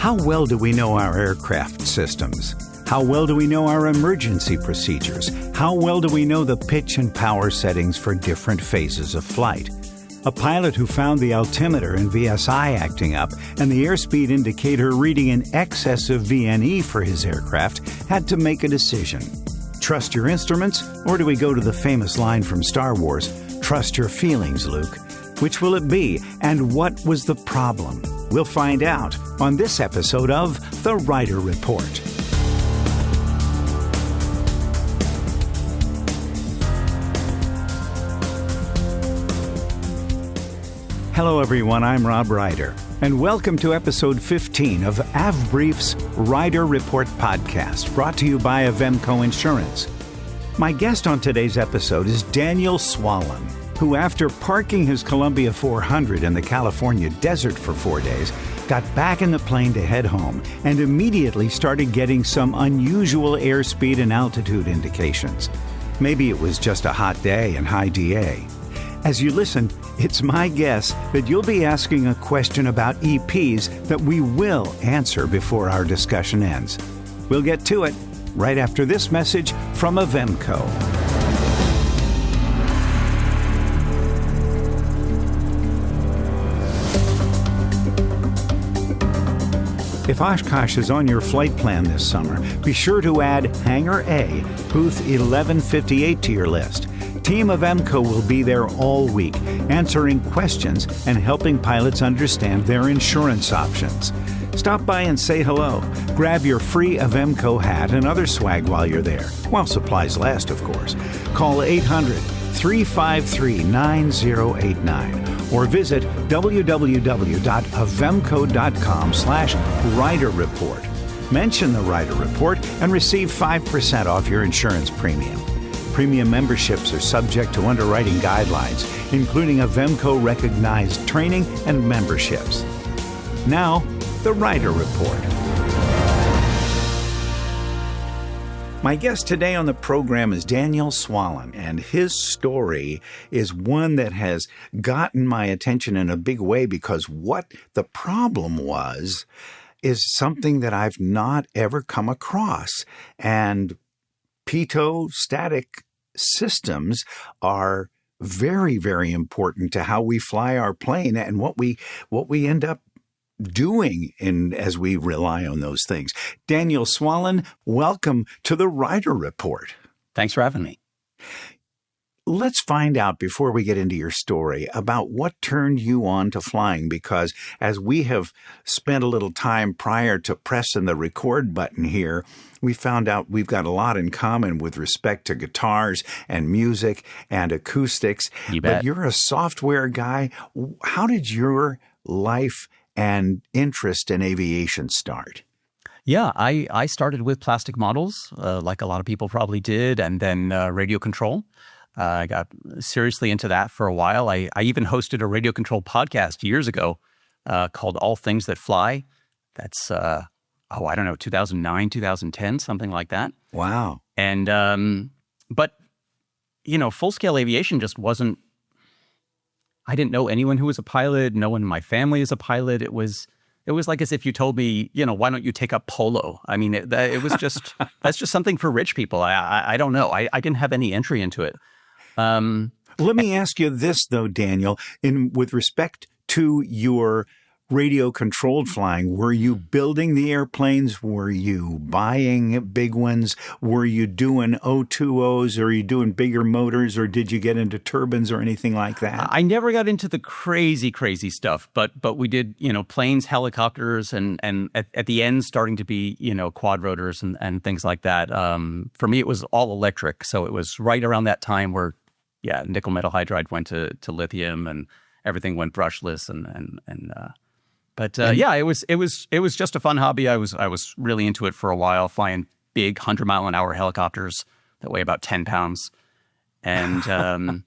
How well do we know our aircraft systems? How well do we know our emergency procedures? How well do we know the pitch and power settings for different phases of flight? A pilot who found the altimeter and VSI acting up and the airspeed indicator reading in excess of VNE for his aircraft had to make a decision. Trust your instruments, or do we go to the famous line from Star Wars, "Trust your feelings, Luke"? Which will it be, and what was the problem? We'll find out on this episode of The Rider Report. Hello everyone, I'm Rob Ryder, and welcome to episode 15 of AvBrief's Rider Report podcast, brought to you by Avemco Insurance. My guest on today's episode is Daniel Swallen, who after parking his Columbia 400 in the California desert for 4 days, got back in the plane to head home and immediately started getting some unusual airspeed and altitude indications. Maybe it was just a hot day and high DA. As you listen, it's my guess that you'll be asking a question about EPs that we will answer before our discussion ends. We'll get to it right after this message from Avemco. If Oshkosh is on your flight plan this summer, be sure to add Hangar A, booth 1158 to your list. Team Avemco will be there all week, answering questions and helping pilots understand their insurance options. Stop by and say hello. Grab your free Avemco hat and other swag while you're there, while supplies last, of course. Call 800-353-9089 or visit www.avemco.com/Rider Report. Mention the Rider Report and receive 5% off your insurance premium. Premium memberships are subject to underwriting guidelines, including Avemco-recognized training and memberships. Now, the Rider Report. My guest today on the program is Daniel Swallen, and his story is one that has gotten my attention in a big way because what the problem was is something that I've not ever come across. And pitot static systems are very, very important to how we fly our plane and what we end up doing as we rely on those things. Daniel Swallen, welcome to the Rider Report. Thanks for having me. Let's find out, before we get into your story, about what turned you on to flying, because as we have spent a little time prior to pressing the record button here, we found out we've got a lot in common with respect to guitars and music and acoustics. You bet. But you're a software guy. How did your life and interest in aviation start? Yeah, I started with plastic models, like a lot of people probably did, and then radio control. I got seriously into that for a while. I even hosted a radio control podcast years ago called All Things That Fly. That's, 2009, 2010, something like that. Wow. And, but, full-scale aviation just wasn't, I didn't know anyone who was a pilot. No one in my family is a pilot. It was like as if you told me, why don't you take up polo? I mean, it was just, that's just something for rich people. I don't know. I didn't have any entry into it. Let me ask you this, though, Daniel, with respect to your radio-controlled flying, were you building the airplanes? Were you buying big ones? Were you doing O2Os? Or are you doing bigger motors? Or did you get into turbines or anything like that? I never got into the crazy stuff, but we did, planes, helicopters, and at the end starting to be, quad rotors and things like that. For me, it was all electric. So it was right around that time where, nickel metal hydride went to lithium and everything went brushless But it was just a fun hobby. I was really into it for a while, flying big 100-mile-an-hour helicopters that weigh about 10 pounds, and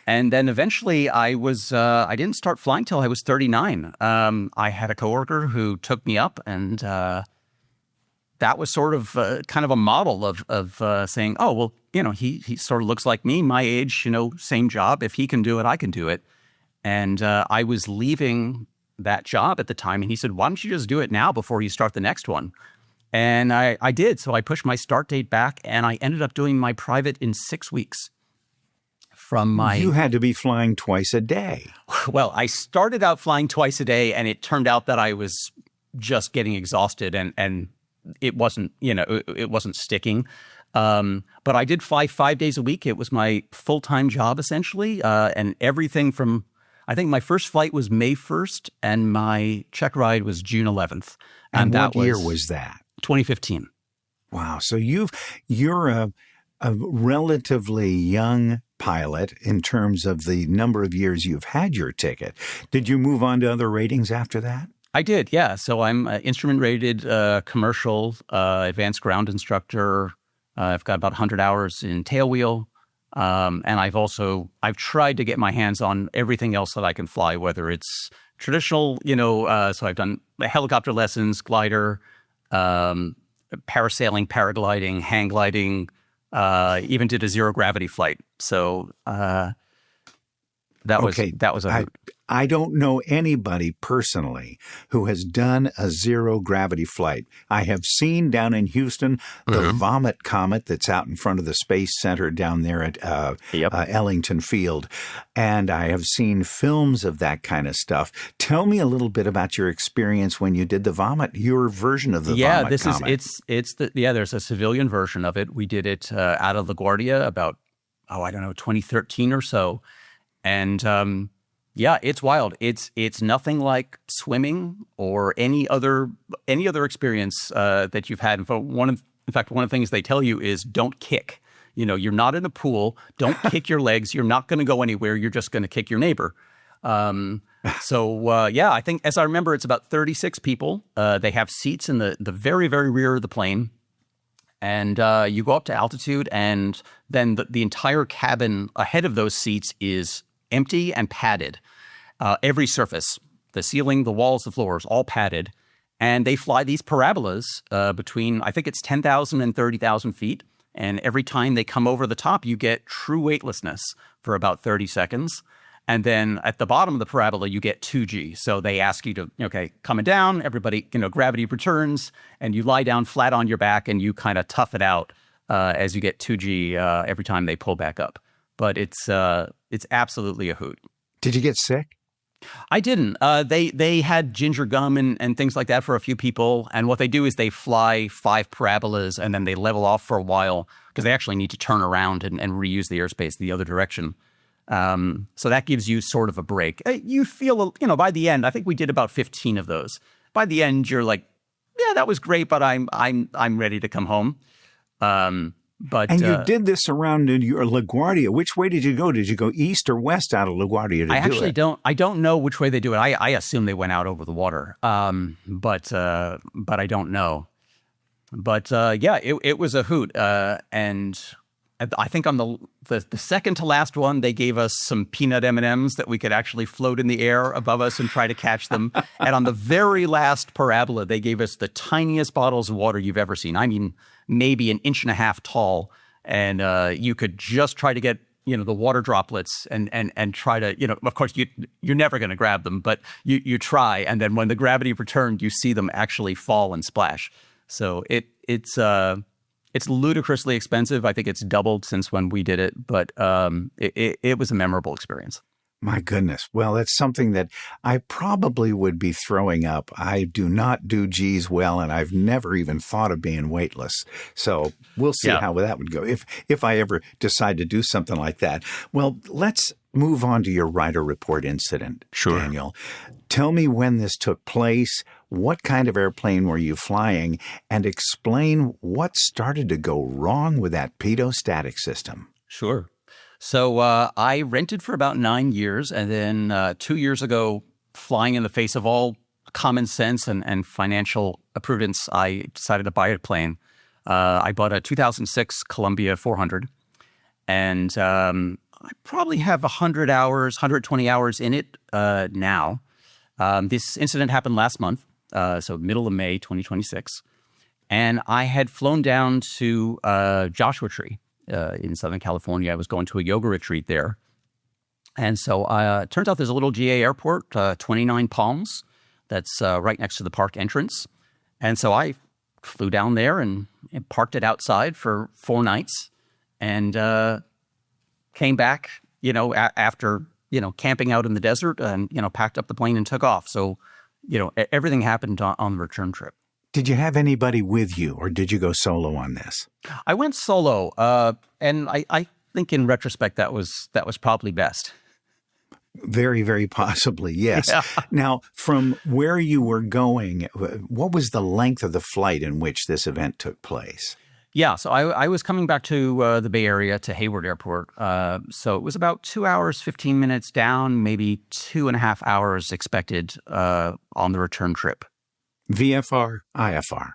and then eventually I didn't start flying till I was 39. I had a coworker who took me up, and that was sort of kind of a model of saying, oh well, he sort of looks like me, my age, same job. If he can do it, I can do it. And I was leaving that job at the time, and he said, "Why don't you just do it now before you start the next one?" And I did. So I pushed my start date back, and I ended up doing my private in 6 weeks. You had to be flying twice a day. Well, I started out flying twice a day, and it turned out that I was just getting exhausted, and it wasn't, it wasn't sticking. But I did fly 5 days a week. It was my full-time job, essentially, and everything from, I think my first flight was May 1st, and my check ride was June 11th. And what year was that? 2015. Wow. So you're a relatively young pilot in terms of the number of years you've had your ticket. Did you move on to other ratings after that? I did, yeah. So I'm instrument-rated commercial advanced ground instructor. I've got about 100 hours in tailwheel. And I've tried to get my hands on everything else that I can fly, whether it's traditional, so I've done helicopter lessons, glider, parasailing, paragliding, hang gliding, even did a zero gravity flight. So that was a hoot. I don't know anybody personally who has done a zero gravity flight. I have seen down in Houston the Vomit Comet that's out in front of the Space Center down there at Ellington Field, and I have seen films of that kind of stuff. Tell me a little bit about your experience when you did the Vomit, your version of the Vomit Comet. There's a civilian version of it. We did it out of LaGuardia about 2013 or so, and yeah, it's wild. It's nothing like swimming or any other experience that you've had. In fact, one of the things they tell you is don't kick. You're not in a pool. Don't kick your legs. You're not going to go anywhere. You're just going to kick your neighbor. I think as I remember, it's about 36 people. They have seats in the very, very rear of the plane. And you go up to altitude, and then the entire cabin ahead of those seats is empty and padded. Every surface, the ceiling, the walls, the floors, all padded. And they fly these parabolas between, I think it's 10,000 and 30,000 feet. And every time they come over the top, you get true weightlessness for about 30 seconds. And then at the bottom of the parabola, you get 2G. So they ask you to, coming down, everybody, gravity returns, and you lie down flat on your back, and you kind of tough it out as you get 2G every time they pull back up. But it's absolutely a hoot. Did you get sick? I didn't. They had ginger gum and things like that for a few people. And what they do is they fly 5 parabolas, and then they level off for a while because they actually need to turn around and reuse the airspace the other direction. So that gives you sort of a break. You feel, by the end, I think we did about 15 of those. By the end, you're like, yeah, that was great, but I'm ready to come home. And you did this around your LaGuardia. Which way did you go? Did you go east or west out of LaGuardia to do it? I don't know which way they do it. I assume they went out over the water. But I don't know. But it was a hoot. And I think on the second to last one, they gave us some peanut M&Ms that we could actually float in the air above us and try to catch them. And on the very last parabola, they gave us the tiniest bottles of water you've ever seen. I mean, maybe 1.5 inches tall. And you could just try to get, the water droplets and try to, of course, you're never going to grab them, but you try. And then when the gravity returned, you see them actually fall and splash. So it's ludicrously expensive. I think it's doubled since when we did it, but it was a memorable experience. My goodness. Well, that's something that I probably would be throwing up. I do not do G's well, and I've never even thought of being weightless. So we'll see how that would go if I ever decide to do something like that. Well, let's move on to your rider report incident, sure. Daniel. Tell me when this took place, what kind of airplane were you flying, and explain what started to go wrong with that pedostatic system. Sure. So I rented for about 9 years, and then 2 years ago, flying in the face of all common sense and financial prudence, I decided to buy a plane. I bought a 2006 Columbia 400, and I probably have 120 hours in it now. This incident happened last month, so middle of May 2026, and I had flown down to Joshua Tree. In Southern California. I was going to a yoga retreat there. And so it turns out there's a little GA airport, 29 Palms. that's right next to the park entrance. And so I flew down there and parked it outside for 4 nights and came back, after, camping out in the desert and, packed up the plane and took off. So, everything happened on the return trip. Did you have anybody with you, or did you go solo on this? I went solo, and I think in retrospect that was probably best. Very, very possibly, yes. Yeah. Now, from where you were going, what was the length of the flight in which this event took place? Yeah, so I was coming back to the Bay Area, to Hayward Airport. So it was about 2 hours, 15 minutes down, maybe 2.5 hours expected on the return trip. VFR, IFR?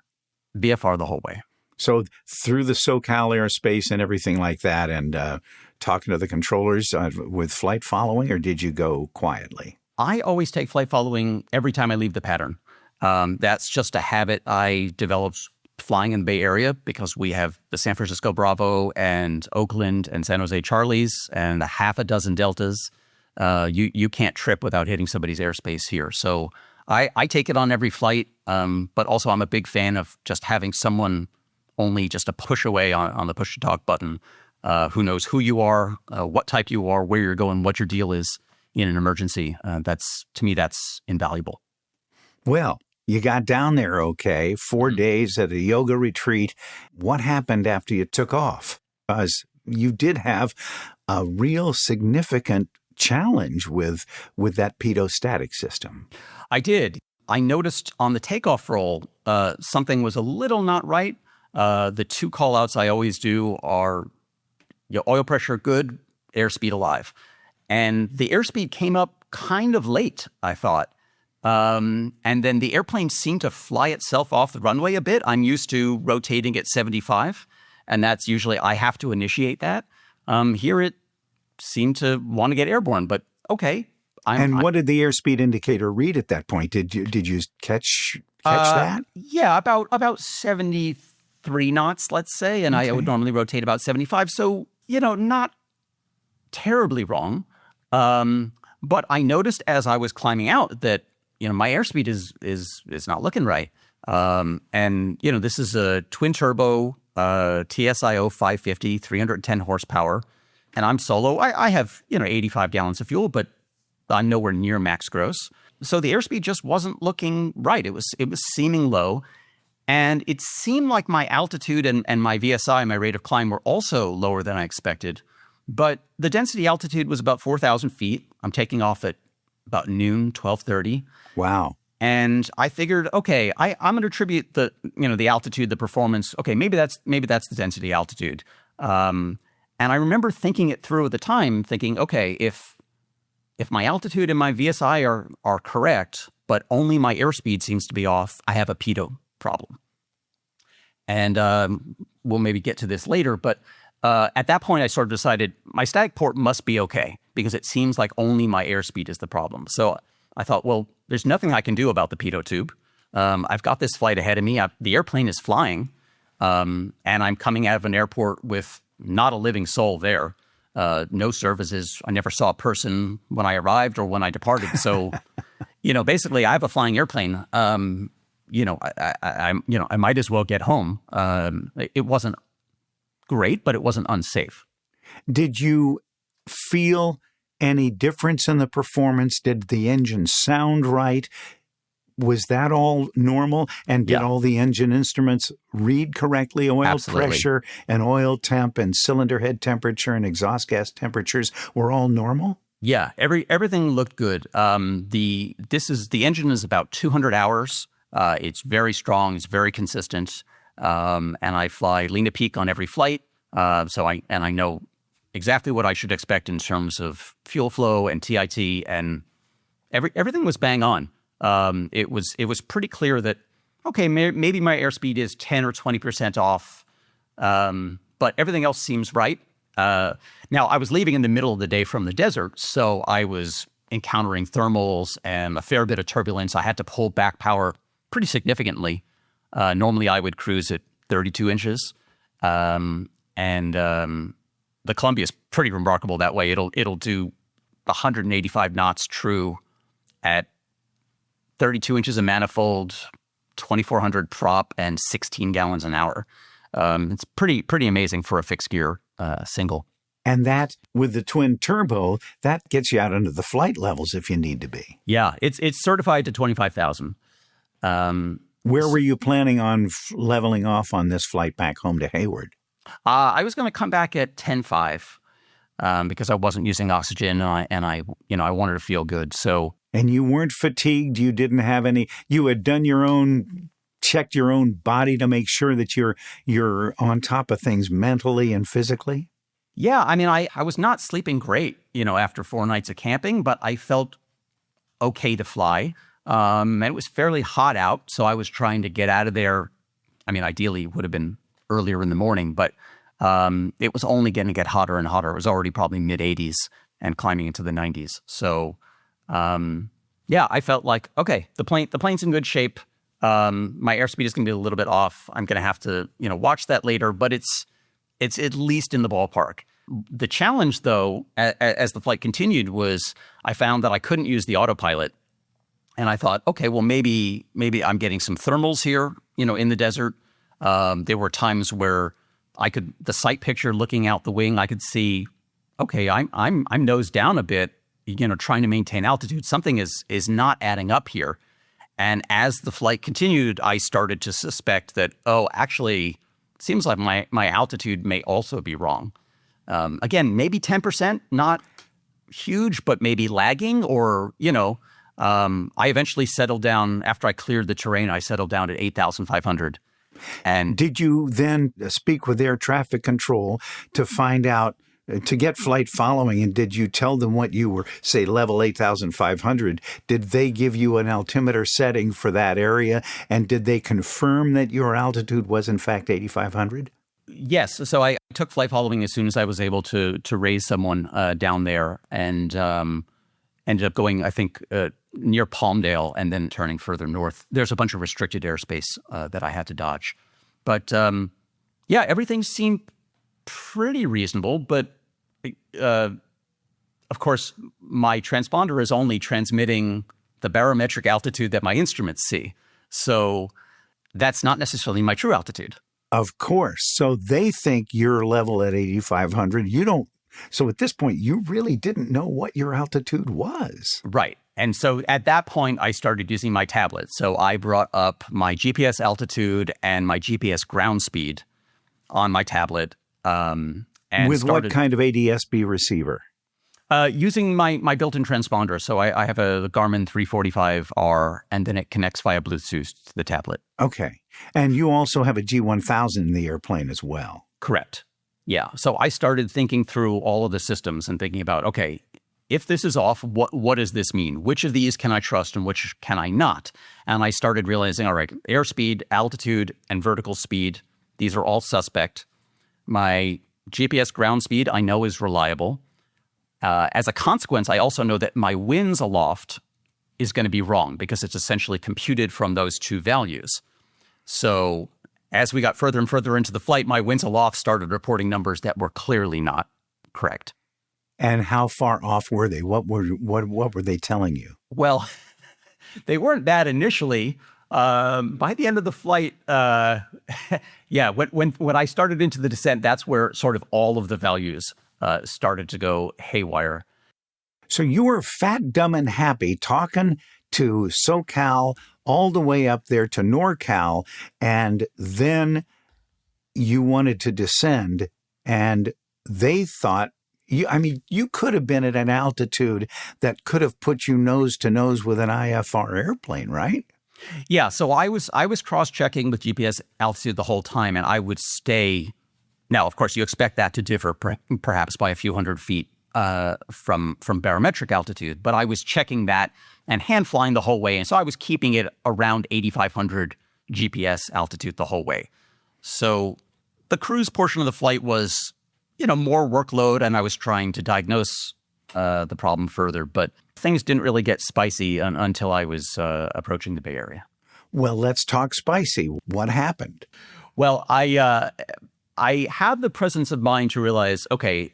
VFR the whole way. So through the SoCal airspace and everything like that, and talking to the controllers with flight following, or did you go quietly? I always take flight following every time I leave the pattern. That's just a habit I developed flying in the Bay Area because we have the San Francisco Bravo and Oakland and San Jose Charlies and a half a dozen Deltas. You can't trip without hitting somebody's airspace here. So I take it on every flight, but also I'm a big fan of just having someone only just a push away on the push-to-talk button who knows who you are, what type you are, where you're going, what your deal is in an emergency. To me, that's invaluable. Well, you got down there okay, 4 days at a yoga retreat. What happened after you took off? Because you did have a real significant challenge with that pitot-static system. I did. I noticed on the takeoff roll, something was a little not right. The 2 call-outs I always do are oil pressure good, airspeed alive. And the airspeed came up kind of late, I thought. And then the airplane seemed to fly itself off the runway a bit. I'm used to rotating at 75, and that's usually I have to initiate that. Here it seemed to want to get airborne, but okay. What did the airspeed indicator read at that point? Did you catch that? Yeah, about 73 knots, let's say, and okay. I would normally rotate about 75. So, not terribly wrong. But I noticed as I was climbing out that, my airspeed is not looking right. And, this is a twin turbo TSIO 550, 310 horsepower, and I'm solo. I have, 85 gallons of fuel, but I'm nowhere near max gross. So the airspeed just wasn't looking right. It was seeming low. And it seemed like my altitude and my VSI, my rate of climb, were also lower than I expected. But the density altitude was about 4,000 feet. I'm taking off at about noon, 12:30. Wow. And I figured, okay, I'm going to attribute the altitude, the performance. Okay, maybe that's the density altitude. And I remember thinking it through at the time, thinking, okay, if my altitude and my VSI are correct, but only my airspeed seems to be off, I have a pitot problem. And we'll maybe get to this later, but at that point I sort of decided my static port must be okay because it seems like only my airspeed is the problem. So I thought, well, there's nothing I can do about the pitot tube. I've got this flight ahead of me. The airplane is flying, and I'm coming out of an airport with not a living soul there. No services. I never saw a person when I arrived or when I departed. So, basically I have a flying airplane. I might as well get home. It wasn't great, but it wasn't unsafe. Did you feel any difference in the performance? Did the engine sound right? Was that all normal? And did all the engine instruments read correctly? Oil Absolutely. Pressure and oil temp and cylinder head temperature and exhaust gas temperatures were all normal? Yeah, everything looked good. The engine is about 200 hours. It's very strong. It's very consistent. And I fly lean to peak on every flight. So I know exactly what I should expect in terms of fuel flow and TIT, and everything was bang on. It was pretty clear that, okay, maybe my airspeed is 10 or 20% off, but everything else seems right. Now, I was leaving in the middle of the day from the desert, so I was encountering thermals and a fair bit of turbulence. I had to pull back power pretty significantly. Normally, I would cruise at 32 inches, and the Columbia is pretty remarkable that way. It'll do 185 knots true at 32 inches of manifold, 2,400 prop, and 16 gallons an hour. It's pretty amazing for a fixed gear single. And that, with the twin turbo, that gets you out into the flight levels if you need to be. Yeah, it's certified to 25,000. Where were you planning on leveling off on this flight back home to Hayward? I was going to come back at 10.5 because I wasn't using oxygen and I wanted to feel good. So. And you weren't fatigued. You didn't have any. You had done checked your own body to make sure that you're on top of things mentally and physically. Yeah, I mean, I was not sleeping great, after 4 nights of camping, but I felt okay to fly. And it was fairly hot out, so I was trying to get out of there. I mean, ideally, it would have been earlier in the morning, but it was only going to get hotter and hotter. It was already probably mid-80s and climbing into the 90s. So, yeah, I felt like, okay, the plane's in good shape. My airspeed is going to be a little bit off. I'm going to have to, watch that later, but it's at least in the ballpark. The challenge, though, as the flight continued, was I found that I couldn't use the autopilot. And I thought, okay, well, maybe I'm getting some thermals here, in the desert. There were times where the sight picture looking out the wing, I could see, okay, I'm nose down a bit, trying to maintain altitude. Something is not adding up here. And as the flight continued, I started to suspect that, actually, it seems like my altitude may also be wrong. Again, maybe 10%, not huge, but maybe lagging or, I eventually settled down after I cleared the terrain. I settled down at 8,500. And did you then speak with air traffic control to find out, to get flight following? And did you tell them what you were, say, level 8,500? Did they give you an altimeter setting for that area? And did they confirm that your altitude was, in fact, 8,500? Yes. So I took flight following as soon as I was able to raise someone down there and ended up going, I think, near Palmdale and then turning further north. There's a bunch of restricted airspace that I had to dodge. But yeah, everything seemed pretty reasonable. But of course, my transponder is only transmitting the barometric altitude that my instruments see. So that's not necessarily my true altitude. Of course. So they think you're level at 8,500. You don't. So at this point, you really didn't know what your altitude was. Right. And so at that point, I started using my tablet. So I brought up my GPS altitude and my GPS ground speed on my tablet. And with what kind of ADS-B receiver? Using my built-in transponder. So I have a Garmin 345R, and then it connects via Bluetooth to the tablet. Okay. And you also have a G1000 in the airplane as well. Correct. Yeah. So I started thinking through all of the systems and thinking about, okay, if this is off, what does this mean? Which of these can I trust and which can I not? And I started realizing, all right, airspeed, altitude, and vertical speed, these are all suspect. My GPS ground speed, I know, is reliable. As a consequence, I also know that my winds aloft is going to be wrong because it's essentially computed from those two values. So as we got further and further into the flight, my winds aloft started reporting numbers that were clearly not correct. And how far off were they? What were they telling you? Well, they weren't bad initially. By the end of the flight, yeah, when I started into the descent, that's where sort of all of the values started to go haywire. So you were fat, dumb, and happy talking to SoCal all the way up there to NorCal, and then you wanted to descend, and they thought, you could have been at an altitude that could have put you nose to nose with an IFR airplane, right? Yeah, so I was cross-checking with GPS altitude the whole time, and I would stay. Now, of course, you expect that to differ perhaps by a few hundred feet from barometric altitude, but I was checking that and hand flying the whole way, and so I was keeping it around 8,500 GPS altitude the whole way. So the cruise portion of the flight was, more workload, and I was trying to diagnose the problem further, but things didn't really get spicy until I was approaching the Bay Area. Well, let's talk spicy. What happened? Well, I had the presence of mind to realize, okay,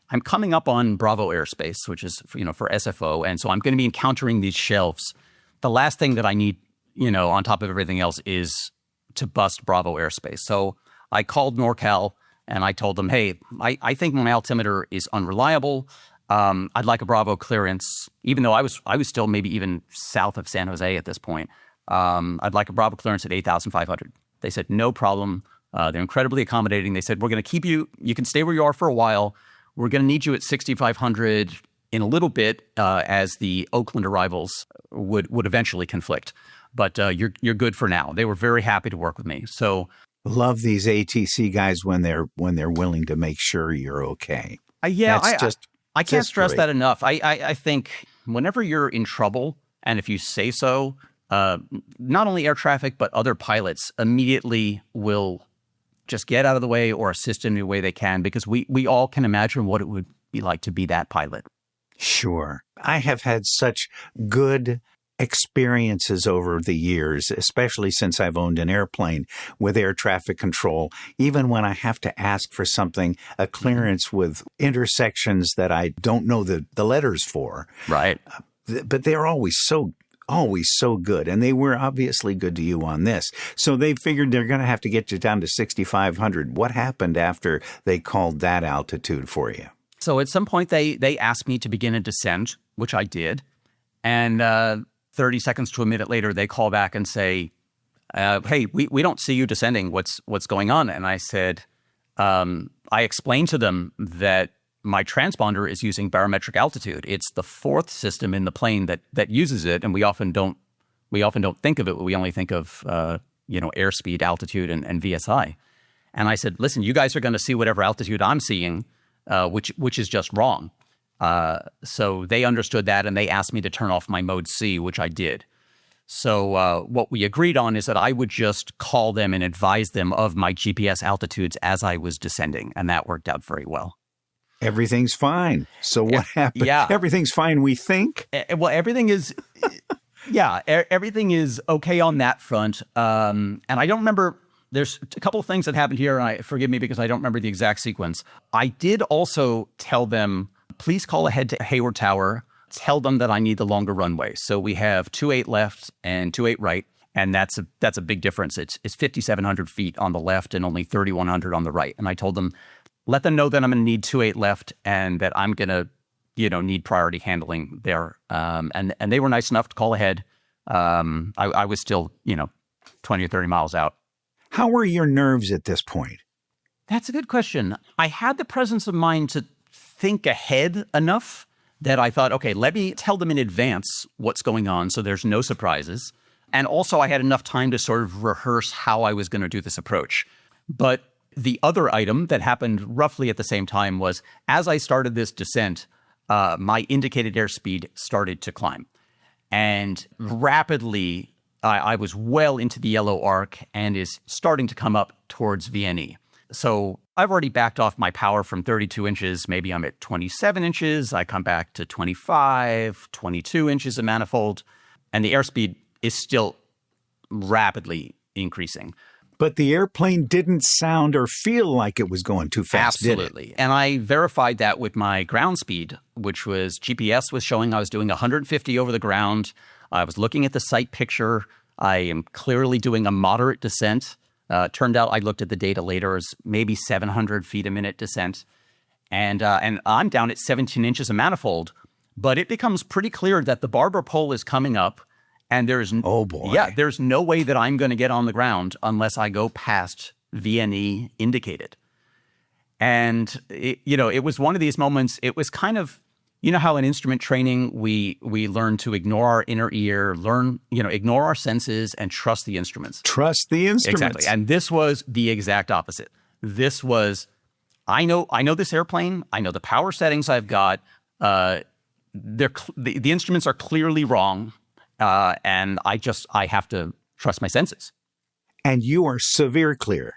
I'm coming up on Bravo airspace, which is, for SFO, and so I'm going to be encountering these shelves the last thing that I need, on top of everything else, is to bust Bravo airspace. So I called NorCal and I told them, hey, I think my altimeter is unreliable. I'd like a Bravo clearance, even though I was still maybe even south of San Jose at this point. I'd like a Bravo clearance at 8,500. They said, no problem. They're incredibly accommodating. They said, we're going to keep you can stay where you are for a while. We're going to need you at 6,500 in a little bit as the Oakland arrivals would eventually conflict. But you're good for now. They were very happy to work with me. So love these ATC guys when they're willing to make sure you're okay. I can't stress that enough. I think whenever you're in trouble, and if you say so, not only air traffic, but other pilots immediately will just get out of the way or assist in any way they can, because we all can imagine what it would be like to be that pilot. Sure. I have had such good experiences over the years, especially since I've owned an airplane, with air traffic control. Even when I have to ask for something, a clearance with intersections that I don't know the letters for. Right. But they're always so good. And they were obviously good to you on this. So they figured they're going to have to get you down to 6,500. What happened after they called that altitude for you? So at some point they asked me to begin a descent, which I did. And 30 seconds to a minute later, they call back and say, hey, we don't see you descending. What's going on? And I said, I explained to them that my transponder is using barometric altitude. It's the fourth system in the plane that uses it, and we often don't think of it. We only think of airspeed, altitude, and VSI. And I said, listen, you guys are going to see whatever altitude I'm seeing, which is just wrong. So they understood that, and they asked me to turn off my mode C, which I did. So what we agreed on is that I would just call them and advise them of my GPS altitudes as I was descending, and that worked out very well. Everything's fine. So what happened? Yeah. Everything's fine, we think? Well, everything is, everything is okay on that front. And I don't remember, there's a couple of things that happened here, and forgive me because I don't remember the exact sequence. I did also tell them, please call ahead to Hayward Tower. Tell them that I need the longer runway. So we have 28 left and 28 right, and that's a big difference. It's 5,700 feet on the left and only 3,100 on the right. And I told them, let them know that I'm going to need 28 left and that I'm going to, need priority handling there. And they were nice enough to call ahead. I was still, 20 or 30 miles out. How were your nerves at this point? That's a good question. I had the presence of mind to think ahead enough that I thought, okay, let me tell them in advance what's going on so there's no surprises. And also I had enough time to sort of rehearse how I was going to do this approach. But the other item that happened roughly at the same time was, as I started this descent, my indicated airspeed started to climb. And rapidly, I was well into the yellow arc and is starting to come up towards VNE. So I've already backed off my power from 32 inches. Maybe I'm at 27 inches. I come back to 25, 22 inches of manifold. And the airspeed is still rapidly increasing. But the airplane didn't sound or feel like it was going too fast, Absolutely. Did it? And I verified that with my ground speed, which was GPS was showing I was doing 150 over the ground. I was looking at the sight picture. I am clearly doing a moderate descent. Turned out I looked at the data later as maybe 700 feet a minute descent. And I'm down at 17 inches of manifold. But it becomes pretty clear that the barber pole is coming up. And there's there's no way that I'm going to get on the ground unless I go past VNE indicated. And it was one of these moments. It was kind of, how in instrument training we learn to ignore our inner ear, ignore our senses and trust the instruments. Trust the instruments. Exactly. And this was the exact opposite. This was, I know this airplane. I know the power settings I've got. The instruments are clearly wrong. And I have to trust my senses. And you are severe clear.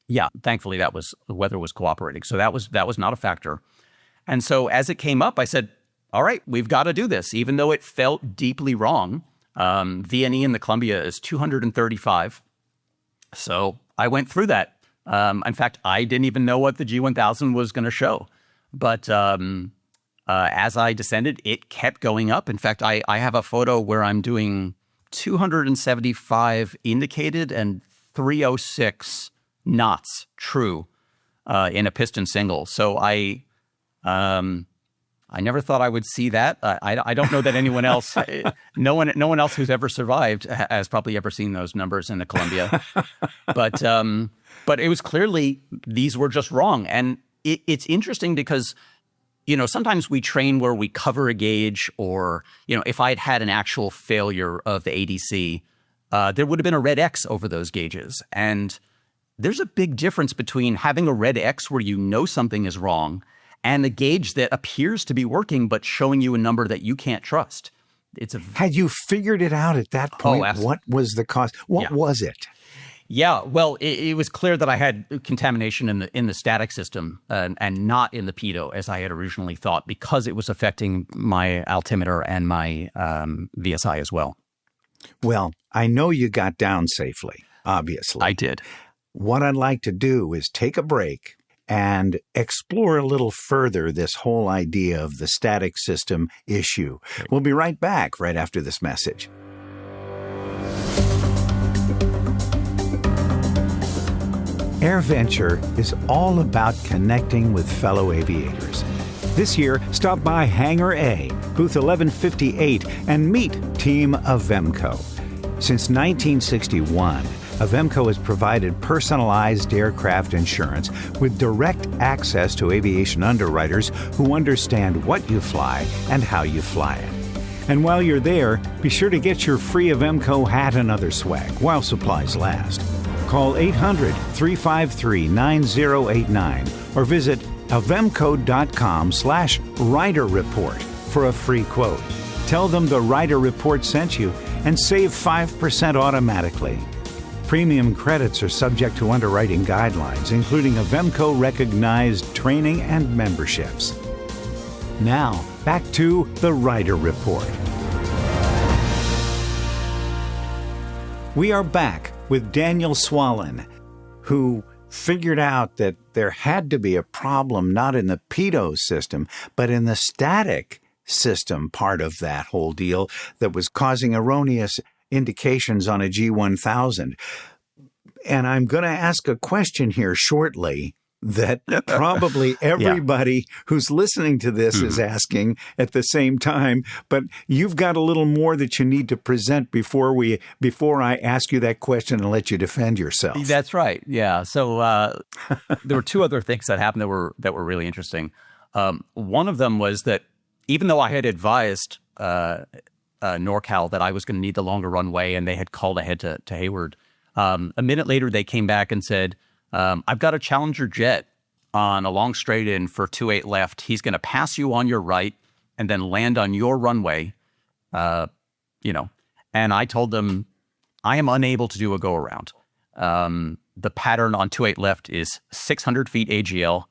Yeah, thankfully the weather was cooperating. So that was not a factor. And so as it came up, I said, all right, we've got to do this. Even though it felt deeply wrong, VNE in the Columbia is 235. So I went through that. In fact, I didn't even know what the G1000 was going to show. But As I descended, it kept going up. In fact, I have a photo where I'm doing 275 indicated and 306 knots true in a piston single. So I never thought I would see that. I don't know that anyone else, no one else who's ever survived has probably ever seen those numbers in the Columbia. But it was clearly these were just wrong. And it's interesting because, sometimes we train where we cover a gauge, or, if I had had an actual failure of the ADC, there would have been a red X over those gauges. And there's a big difference between having a red X where something is wrong and a gauge that appears to be working but showing you a number that you can't trust. Had you figured it out at that point? Absolutely. What was the cause? What was it? Yeah, well, it was clear that I had contamination in the static system and not in the pitot as I had originally thought, because it was affecting my altimeter and my VSI as well. Well, I know you got down safely, obviously. I did. What I'd like to do is take a break and explore a little further this whole idea of the static system issue. Great. We'll be right back right after this message. AirVenture is all about connecting with fellow aviators. This year, stop by Hangar A, booth 1158, and meet Team Avemco. Since 1961, Avemco has provided personalized aircraft insurance with direct access to aviation underwriters who understand what you fly and how you fly it. And while you're there, be sure to get your free Avemco hat and other swag while supplies last. Call 800-353-9089 or visit avemco.com/rider report for a free quote. Tell them the Rider Report sent you and save 5% automatically. Premium credits are subject to underwriting guidelines, including Avemco-recognized training and memberships. Now, back to the Rider Report. We are back with Daniel Swallen, who figured out that there had to be a problem not in the pitot system, but in the static system part of that whole deal that was causing erroneous indications on a G1000. And I'm going to ask a question here shortly that probably everybody who's listening to this is asking at the same time, but you've got a little more that you need to present before I ask you that question and let you defend yourself. That's right. Yeah. So there were two other things that happened that were really interesting. One of them was that even though I had advised NorCal that I was going to need the longer runway and they had called ahead to Hayward, a minute later they came back and said, I've got a Challenger jet on a long straight in for 28 left. He's going to pass you on your right and then land on your runway, And I told them, I am unable to do a go around. The pattern on 28 left is 600 feet AGL.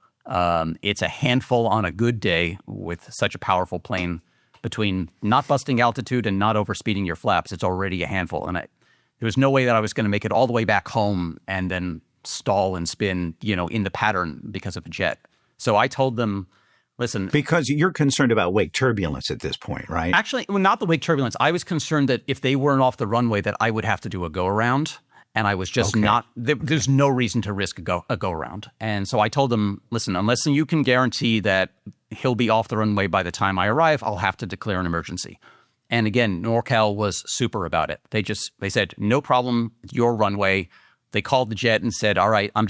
It's a handful on a good day with such a powerful plane. Between not busting altitude and not overspeeding your flaps, it's already a handful. And there was no way that I was going to make it all the way back home and then stall and spin, in the pattern because of a jet. So I told them, listen. Because you're concerned about wake turbulence at this point, right? Actually, not the wake turbulence. I was concerned that if they weren't off the runway, that I would have to do a go around. And I was just not, there's no reason to risk a go around. And so I told them, listen, unless you can guarantee that he'll be off the runway by the time I arrive, I'll have to declare an emergency. And again, NorCal was super about it. They said, no problem, your runway. They called the jet and said, all right, we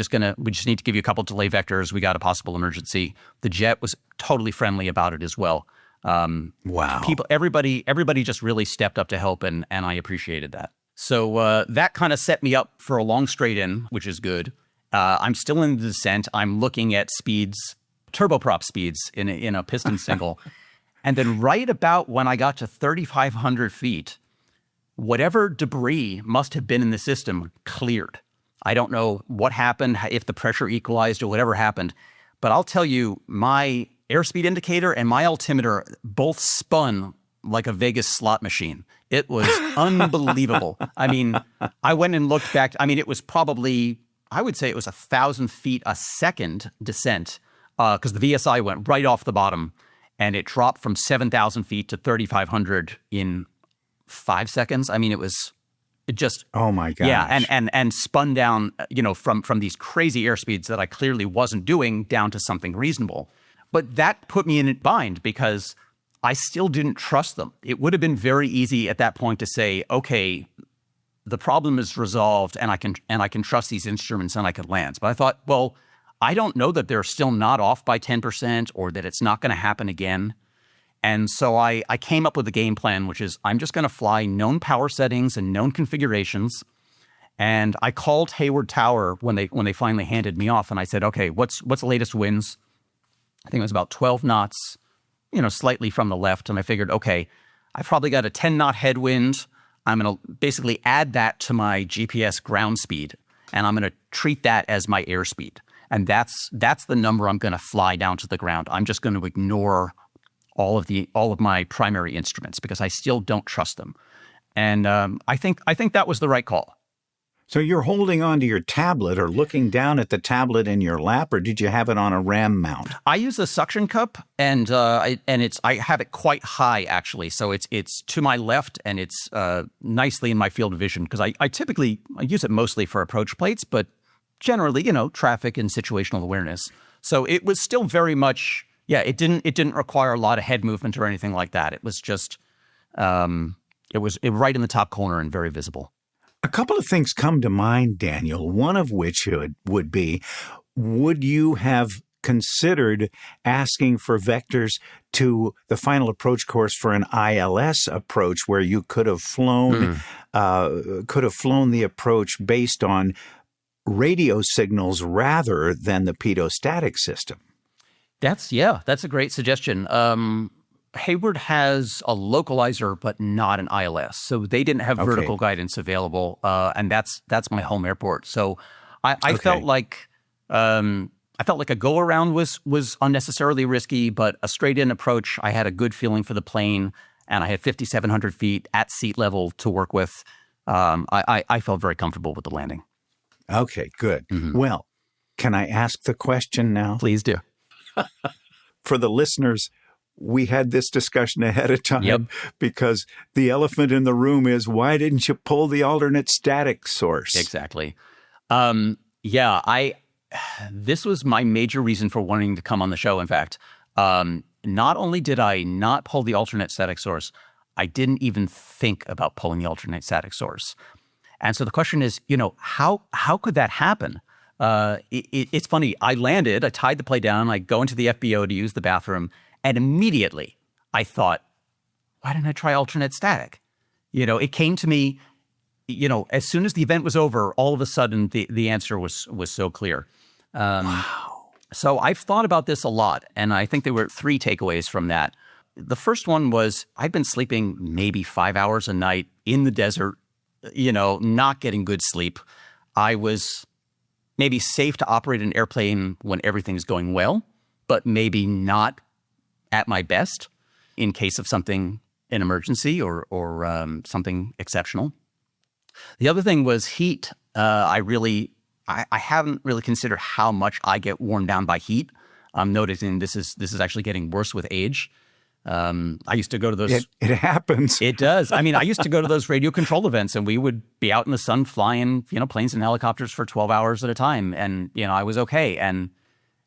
just need to give you a couple delay vectors. We got a possible emergency. The jet was totally friendly about it as well. Wow. Everybody just really stepped up to help, and I appreciated that. So that kind of set me up for a long straight in, which is good. I'm still in the descent. I'm looking at speeds, turboprop speeds in a piston single. And then right about when I got to 3,500 feet, whatever debris must have been in the system cleared. I don't know what happened, if the pressure equalized or whatever happened, but I'll tell you, my airspeed indicator and my altimeter both spun like a Vegas slot machine. It was unbelievable. I mean, I went and looked back. I mean, it was probably, I would say it was 1,000 feet a second descent because the VSI went right off the bottom. and it dropped from 7,000 feet to 3,500 in 5 seconds. I mean, it just, oh my gosh. Yeah, and spun down, from these crazy airspeeds that I clearly wasn't doing down to something reasonable. But that put me in a bind because I still didn't trust them. It would have been very easy at that point to say, okay, the problem is resolved and I can trust these instruments and I can land. But I thought, well, I don't know that they're still not off by 10% or that it's not going to happen again. And so I came up with a game plan, which is I'm just going to fly known power settings and known configurations. And I called Hayward Tower when they finally handed me off, and I said, okay, what's the latest winds? I think it was about 12 knots, slightly from the left. And I figured, okay, I've probably got a 10-knot headwind. I'm going to basically add that to my GPS ground speed, and I'm going to treat that as my airspeed. And that's the number I'm going to fly down to the ground. I'm just going to ignore all of my primary instruments because I still don't trust them. And I think that was the right call. So you're holding onto your tablet or looking down at the tablet in your lap, or did you have it on a RAM mount? I use a suction cup, and I have it quite high actually. So it's to my left, and it's nicely in my field of vision because I typically use it mostly for approach plates, but generally, traffic and situational awareness. So it was still very much, it didn't require a lot of head movement or anything like that. It was just, it was right in the top corner and very visible. A couple of things come to mind, Daniel, one of which would be, would you have considered asking for vectors to the final approach course for an ILS approach where you could have flown the approach based on radio signals rather than the pedostatic system? That's a great suggestion. Hayward has a localizer, but not an ILS, so they didn't have vertical guidance available, and that's my home airport. So I felt like a go around was unnecessarily risky, but a straight in approach, I had a good feeling for the plane, and I had 5,700 feet at seat level to work with. I felt very comfortable with the landing. Okay, good. Mm-hmm. Well, can I ask the question now? Please do. For the listeners, we had this discussion ahead of time because the elephant in the room is, why didn't you pull the alternate static source? Exactly. This was my major reason for wanting to come on the show, in fact. Not only did I not pull the alternate static source, I didn't even think about pulling the alternate static source. And so the question is, how could that happen? It's funny. I landed, I tied the plane down, I go into the FBO to use the bathroom, and immediately I thought, why didn't I try alternate static? It came to me, as soon as the event was over, all of a sudden the answer was so clear. Wow. So I've thought about this a lot, and I think there were 3 takeaways from that. The first one was I'd been sleeping maybe 5 hours a night in the desert, not getting good sleep. I was maybe safe to operate an airplane when everything's going well, but maybe not at my best in case of an emergency or something exceptional. The other thing was heat. I haven't really considered how much I get worn down by heat. I'm noticing this is actually getting worse with age. I used to go to those. It happens. It does. I mean, I used to go to those radio control events, and we would be out in the sun flying, planes and helicopters for 12 hours at a time, and I was okay. And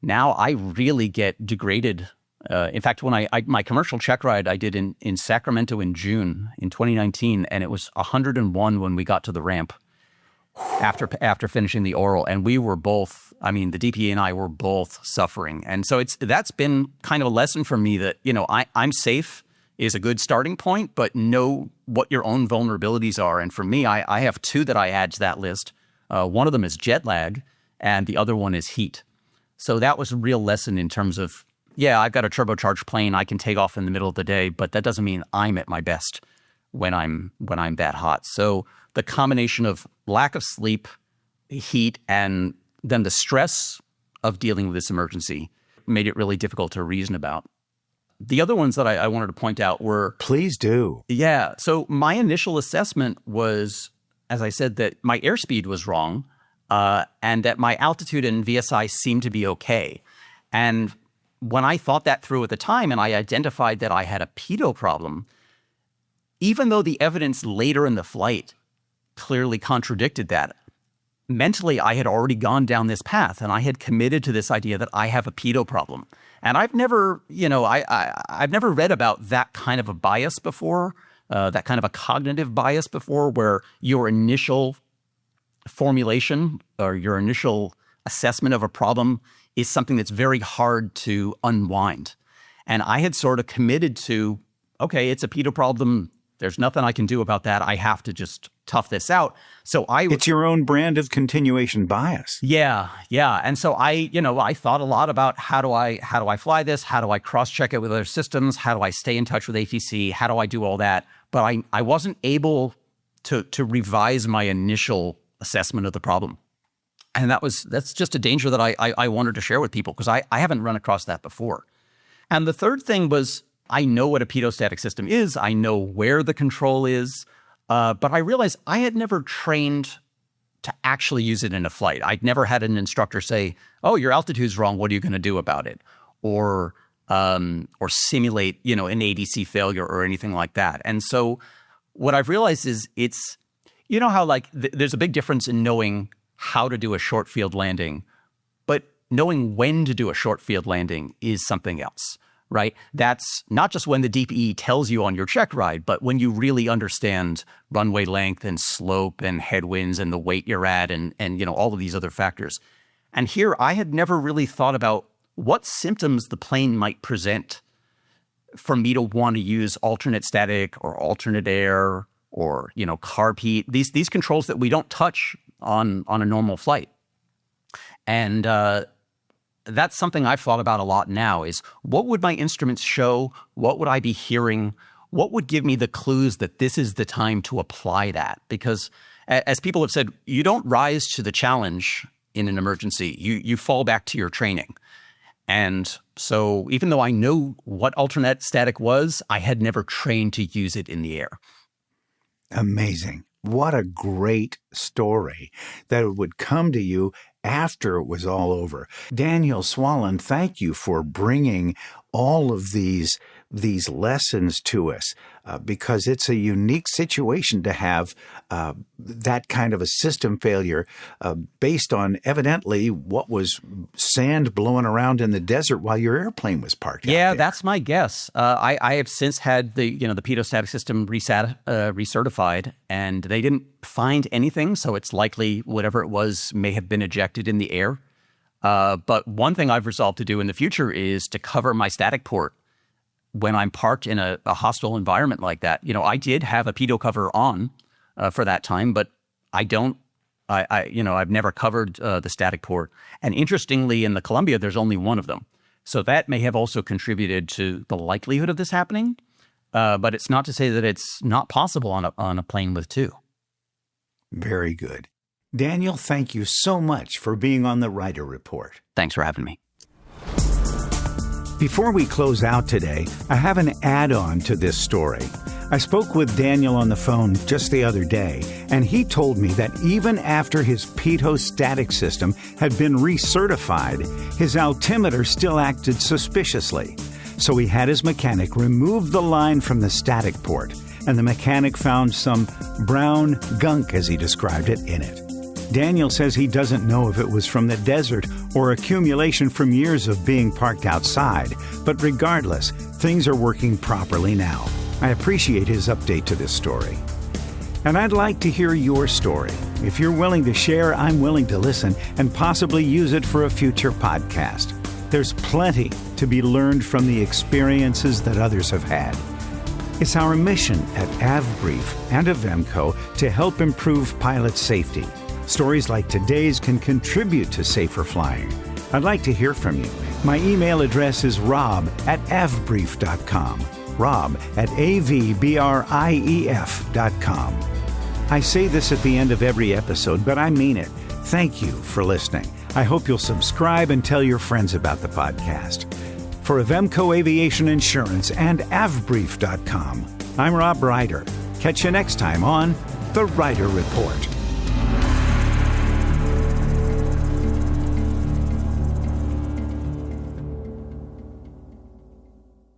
now I really get degraded. In fact, when my commercial check ride I did in Sacramento in June in 2019, and it was 101 when we got to the ramp after finishing the oral, and we were both, the DPA and I were both suffering. And so that's been kind of a lesson for me that, I'm safe is a good starting point, but know what your own vulnerabilities are. And for me, I have 2 that I add to that list. One of them is jet lag, and the other one is heat. So that was a real lesson in terms of, I've got a turbocharged plane. I can take off in the middle of the day, but that doesn't mean I'm at my best when I'm that hot. So the combination of lack of sleep, heat, and then the stress of dealing with this emergency made it really difficult to reason about. The other ones that I wanted to point out were... Please do. Yeah. So my initial assessment was, as I said, that my airspeed was wrong and that my altitude and VSI seemed to be okay. And when I thought that through at the time and I identified that I had a pitot problem, even though the evidence later in the flight clearly contradicted that, mentally I had already gone down this path and I had committed to this idea that I have a pitot problem. And I've never, I've never read about that kind of a bias before, that kind of a cognitive bias before, where your initial formulation or your initial assessment of a problem is something that's very hard to unwind. And I had sort of committed to, okay, it's a pitot problem. There's nothing I can do about that. I have to just tough this out. So it's your own brand of continuation bias. Yeah. And so I thought a lot about how do I fly this? How do I cross-check it with other systems? How do I stay in touch with ATC? How do I do all that? But I wasn't able to revise my initial assessment of the problem. And that's just a danger that I wanted to share with people, because I haven't run across that before. And the third thing was, I know what a pitot-static system is. I know where the control is. But I realized I had never trained to actually use it in a flight. I'd never had an instructor say, oh, your altitude's wrong. What are you going to do about it? Or simulate, an ADC failure or anything like that. And so what I've realized is it's, how there's a big difference in knowing how to do a short field landing, but knowing when to do a short field landing is something else. Right? That's not just when the DPE tells you on your check ride, but when you really understand runway length and slope and headwinds and the weight you're at and all of these other factors. And here I had never really thought about what symptoms the plane might present for me to want to use alternate static or alternate air or, carb heat, these controls that we don't touch on a normal flight. And that's something I've thought about a lot now, is what would my instruments show? What would I be hearing? What would give me the clues that this is the time to apply that? Because as people have said, you don't rise to the challenge in an emergency. You fall back to your training. And so even though I know what alternate static was, I had never trained to use it in the air. Amazing. What a great story that it would come to you after it was all over. Daniel Swallen, thank you for bringing all of these lessons to us, because it's a unique situation to have that kind of a system failure based on evidently what was sand blowing around in the desert while your airplane was parked out there. That's my guess. I have since had the pitot-static system recertified, and they didn't find anything, so it's likely whatever it was may have been ejected in the air. But one thing I've resolved to do in the future is to cover my static port when I'm parked in a hostile environment like that. I did have a pitot cover on for that time, but I've never covered the static port. And interestingly, in the Columbia, there's only one of them. So that may have also contributed to the likelihood of this happening. But it's not to say that it's not possible on a plane with two. Very good. Daniel, thank you so much for being on the Rider Report. Thanks for having me. Before we close out today, I have an add-on to this story. I spoke with Daniel on the phone just the other day, and he told me that even after his pitot-static system had been recertified, his altimeter still acted suspiciously. So he had his mechanic remove the line from the static port, and the mechanic found some brown gunk, as he described it, in it. Daniel says he doesn't know if it was from the desert or accumulation from years of being parked outside, but regardless, things are working properly now. I appreciate his update to this story. And I'd like to hear your story. If you're willing to share, I'm willing to listen and possibly use it for a future podcast. There's plenty to be learned from the experiences that others have had. It's our mission at AvBrief and Avemco to help improve pilot safety. Stories like today's can contribute to safer flying. I'd like to hear from you. My email address is rob@avbrief.com. rob@avbrief.com. I say this at the end of every episode, but I mean it. Thank you for listening. I hope you'll subscribe and tell your friends about the podcast. For Avemco Aviation Insurance and avbrief.com, I'm Rob Ryder. Catch you next time on The Rider Report.